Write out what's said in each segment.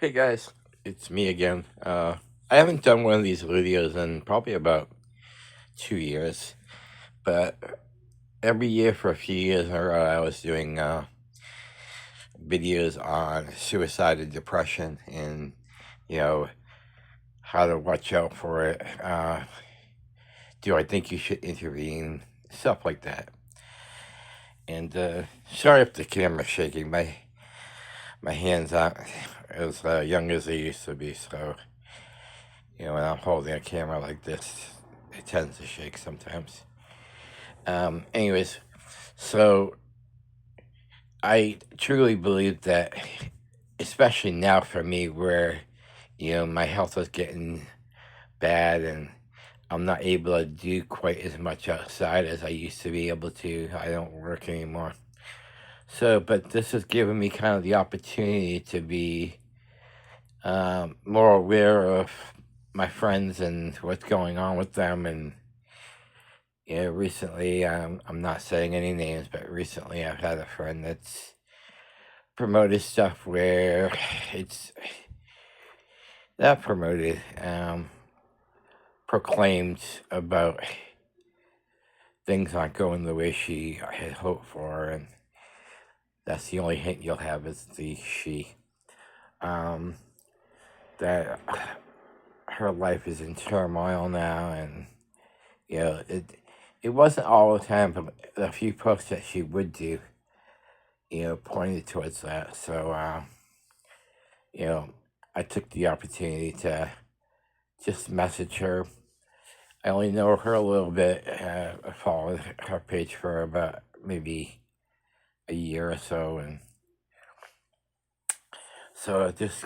Hey guys, it's me again. I haven't done one of these videos in probably about 2 years, but every year for a few years in a row, I was doing videos on suicide and depression and, you know, how to watch out for it. Do I think you should intervene? Stuff like that. And sorry if the camera's shaking. My hands aren't as young as they used to be, so when I'm holding a camera like this, it tends to shake sometimes. Anyways, so I truly believe that, especially now for me, where my health is getting bad and I'm not able to do quite as much outside as I used to be able to. I don't work anymore. So, but this has given me kind of the opportunity to be more aware of my friends and what's going on with them. And recently, I'm not saying any names, but recently I've had a friend that's promoted stuff where it's not promoted, proclaimed about things not going the way she had hoped for, and that's the only hint you'll have is the she. That her life is in turmoil now, and it wasn't all the time, but a few posts that she would do, pointed towards that. So, I took the opportunity to just message her. I only know her a little bit. I followed her page for about maybe a year or so, and so I just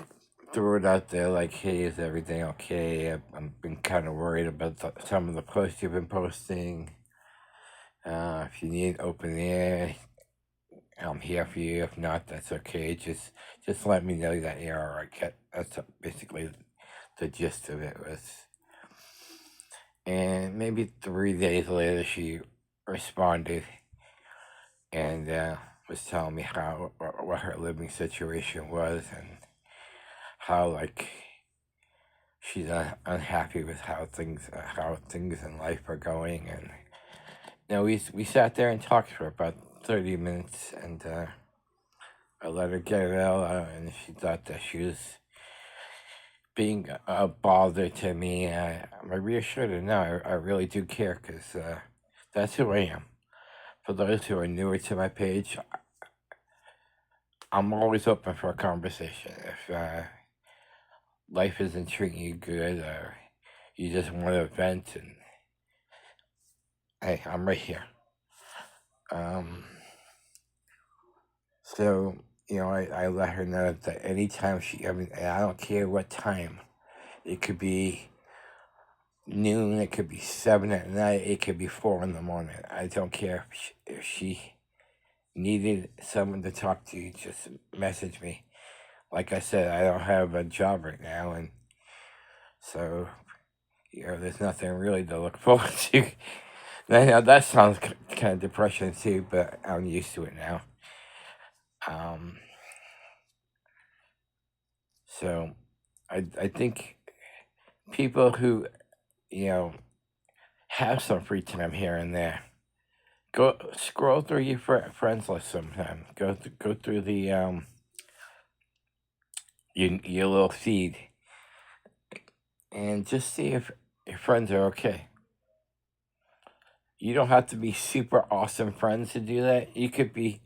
threw it out there like, "Hey, is everything okay? I've been kind of worried about some of the posts you've been posting. If you need open air, I'm here for you. If not, that's okay. Just let me know that you're all right." That's basically the gist of it was. And maybe 3 days later, she responded and was telling me how what her living situation was and how she's unhappy with how things in life are going. And we sat there and talked for about 30 minutes, and I let her get it out, and she thought that she was being a bother to me. I reassured her, no, I really do care, because that's who I am. For those who are newer to my page, I'm always open for a conversation. If life isn't treating you good, or you just want to vent, and hey, I'm right here. Um, so I let her know that anytime and I don't care what time, it could be noon, it could be 7 at night, it could be 4 in the morning. I don't care if she needed someone to talk to. Just message me. Like I said, I don't have a job right now, and so there's nothing really to look forward to. Now that sounds kind of depressing too, but I'm used to it now. Um, so I think people who you know have some free time here and there, go scroll through your friends list sometime. Go through the your little feed and just see if your friends are okay. You don't have to be super awesome friends to do that. You could be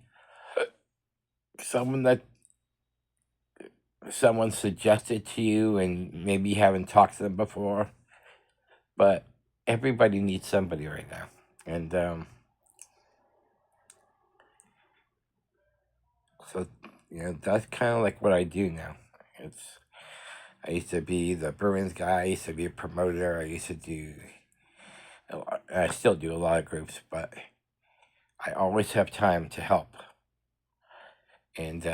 someone that someone suggested to you and maybe you haven't talked to them before, but everybody needs somebody right now. And so that's kind of like what I do now. It's I used to be the Bruins guy. I used to be a promoter. I used to do I still do a lot of groups, but I always have time to help. And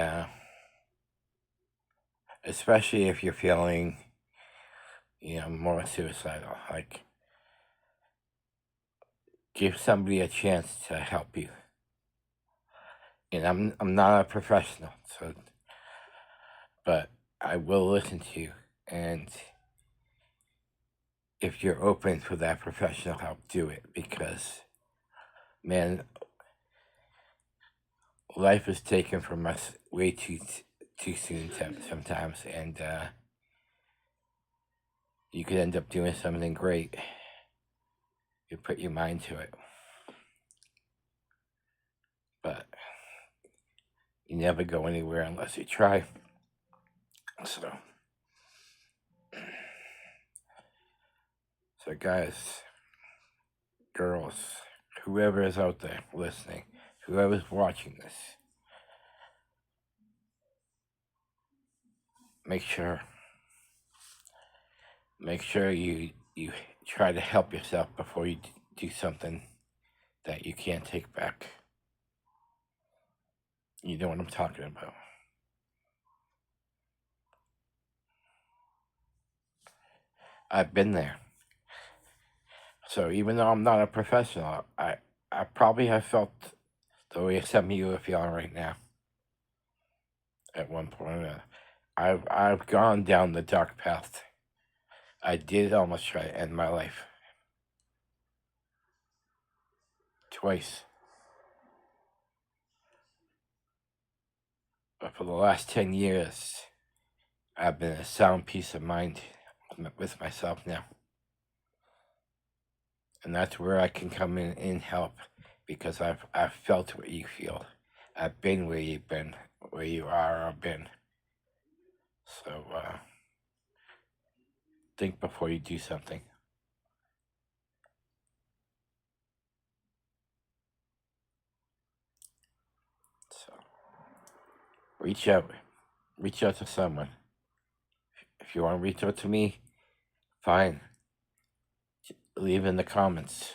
especially if you're feeling more suicidal, like, give somebody a chance to help you. And I'm not a professional, so but I will listen to you. And if you're open for that professional help, do it, because, man, life is taken from us way too soon sometimes, and you could end up doing something great. You put your mind to it, but you never go anywhere unless you try. So guys, girls, whoever is out there listening, whoever's watching this, make sure you try to help yourself before you do something that you can't take back. You know what I'm talking about. I've been there. So even though I'm not a professional, I probably have felt the way some of you are feeling right now. At one point or another, I've gone down the dark path. I did almost try to end my life twice, but for the last 10 years, I've been a sound peace of mind with myself now, and that's where I can come in and help, because I've felt what you feel. I've been where you've been, where you are or been. So think before you do something. So reach out to someone. If you want to reach out to me, fine. Leave in the comments.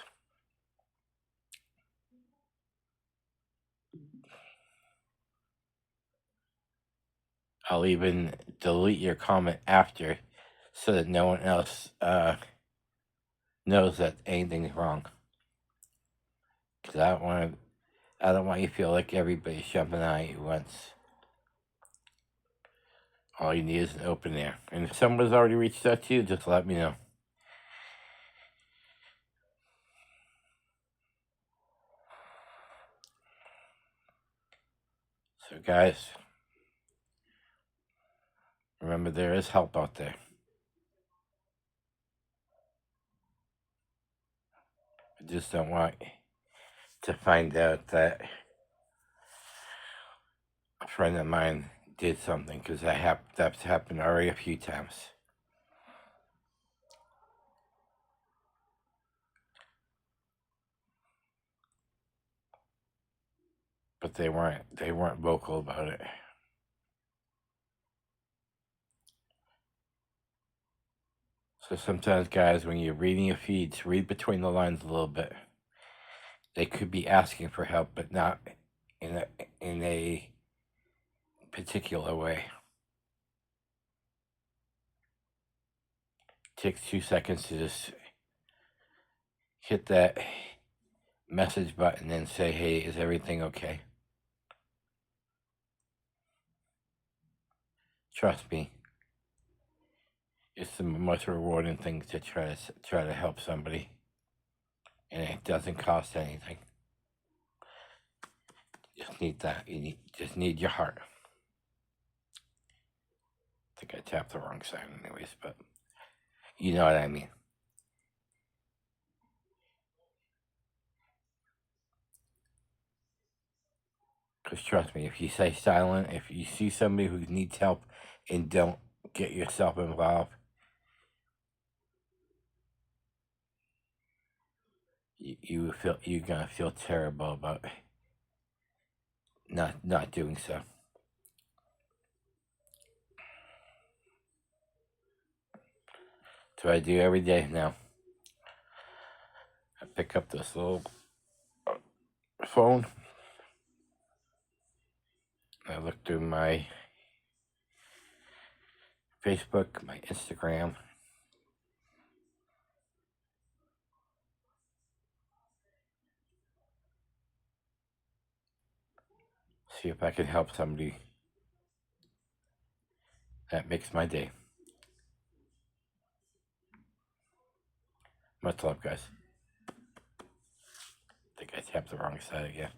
I'll even delete your comment after, so that no one else knows that anything's wrong. Because I don't want you to feel like everybody's jumping on you once. All you need is an open ear. And if someone's already reached out to you, just let me know. So guys, remember, there is help out there. I just don't want to find out that a friend of mine did something, because that's happened already a few times. But they weren't vocal about it. So sometimes, guys, when you're reading your feeds, read between the lines a little bit. They could be asking for help, but not in a particular way. It takes 2 seconds to just hit that message button and say, "Hey, is everything okay?" Trust me, it's the most rewarding thing to try to help somebody, and it doesn't cost anything. You just need that. Just need your heart. I think I tapped the wrong side, anyways, but you know what I mean. Because trust me, if you stay silent, if you see somebody who needs help and don't get yourself involved, you're gonna feel terrible about not doing so. So I do every day now. I pick up this little phone. I look through my Facebook, my Instagram. See if I can help somebody That makes my day. Much love, guys. I think I tapped the wrong side again.